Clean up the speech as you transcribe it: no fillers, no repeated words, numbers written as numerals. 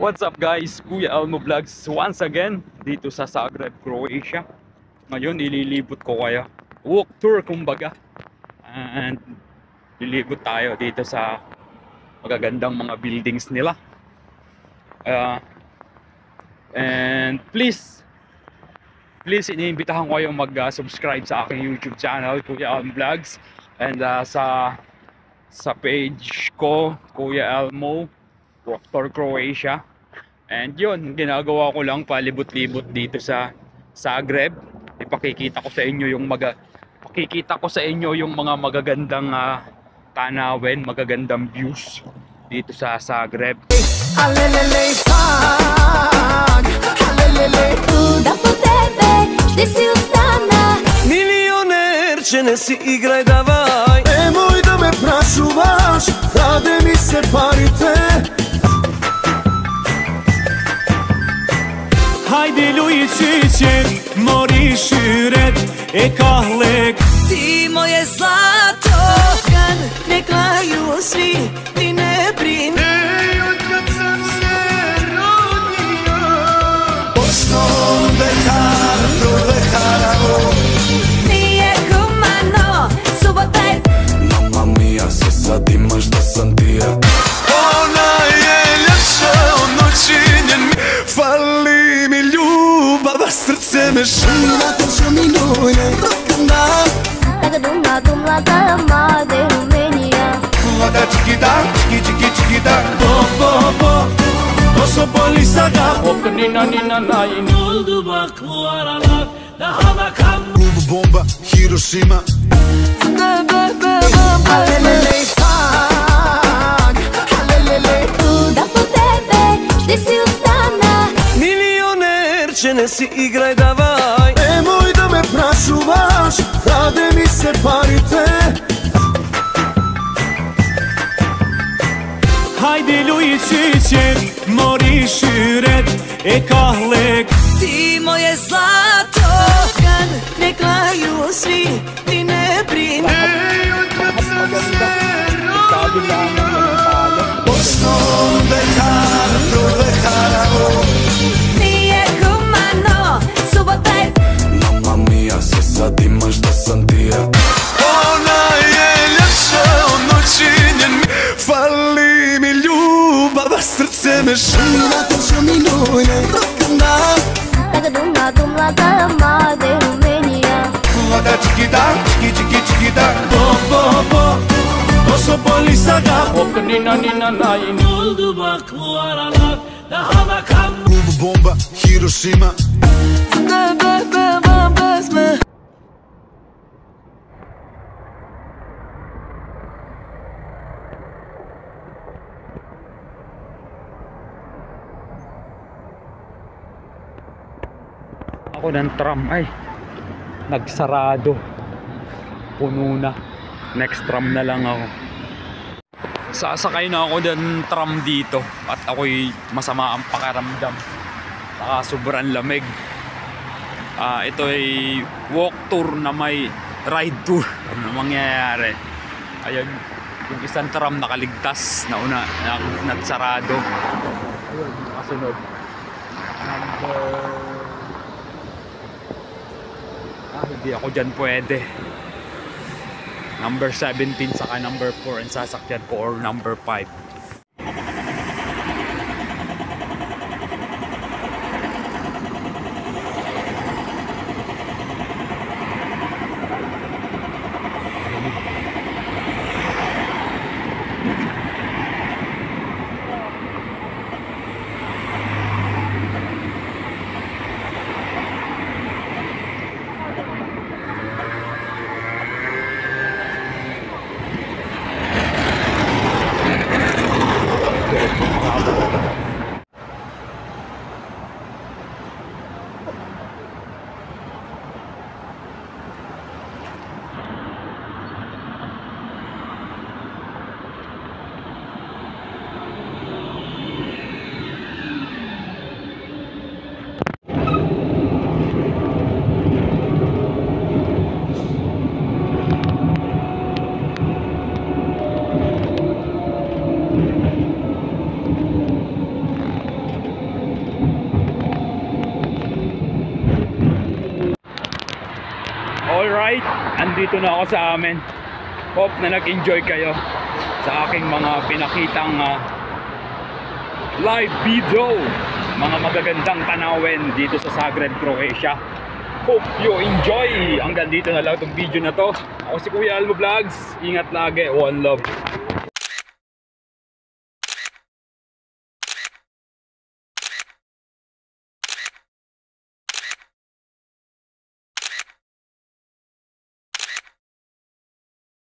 What's up guys? Kuya Elmo Vlogs once again dito sa Zagreb, Croatia. Ngayon ililibot ko kayo. Walk tour kumbaga. And lilibot tayo dito sa magagandang mga buildings nila. And please iniimbitahan ko kayong mag-subscribe sa aking YouTube channel, Kuya Elmo Vlogs. And sa page ko, Kuya Elmo Walk Tour Croatia. And yun, ginagawa ko lang palibot-libot dito sa Zagreb. Ipakikita ko sa inyo yung mga magagandang tanawin, magagandang views dito sa Zagreb. Milioner će ne si igraj davaj. Nemoj da me prašuvaš, rade mi se parite. Hajde Lujičićem, mori širet, kahlek. Ti moje zlato, kad ne klaju svi, ti ne brini. Od kad sam se rodio, osnovom dekaravo. Nije humano, subota je. Mamma mia, se sad imaš da sam ti ja. Ona je ljepša od noći njen mi. Fali mi ljubav, a srce me šina. Točno mi nuje, da. Taka dumla kama de Rumenija. Lada čikida, čiki-čiki-čikida. Bo, Oso boli saga. Nina nain. Oldu bak bu aralar, daha da kan. Bomba, Hiroshima. Alelele pag, alelele. Da po tebe, gdje si ustana. Milioner će ne si igraj davaj. Nemoj da me prašuvaš, rade mi se parite. Hajde Lujičićem, mori širet, kahlek. Ti moje zlato, kad ne klaju svi, ti ne brini. Od kad sam se rodio, osnovom dekaravo. Nije humano, subota je. Mamma mia, se sad imaš da sam ti ja. Ona je ljepša od noći njen mi. Fali mi ljubav, a srce me šina. Točno mi nuje, da. Taka dumla kama de Rumenija. Lada čikida, čiki-čiki-čikida. Bo, Oso boli saga. Nina nain. Oldu bak bu aralar, daha da kan. Bomba, Hiroshima. Bezme. Ako ng tram ay nagsarado, puno na. Next tram na lang ako. Sasakay na ako ng tram dito at ako'y masama ang pakiramdam, saka sobrang lamig. Ito ay walk tour na may ride tour. Ano mangyayari? Ayun, yung isang tram nakaligtas na nagsarado. Ayun, kasunod hindi ako dyan pwede. Number 17 saka number 4 ang sasakyan ko, or number 5. Alright, andito na ako sa amin. Hope na nag-enjoy kayo sa aking mga pinakitang live video, mga magagandang tanawin dito sa Zagreb, Croatia. Hope you enjoy. Hanggang dito na lang itong video na to. Ako si Kuya Almo Vlogs. Ingat lagi. One love.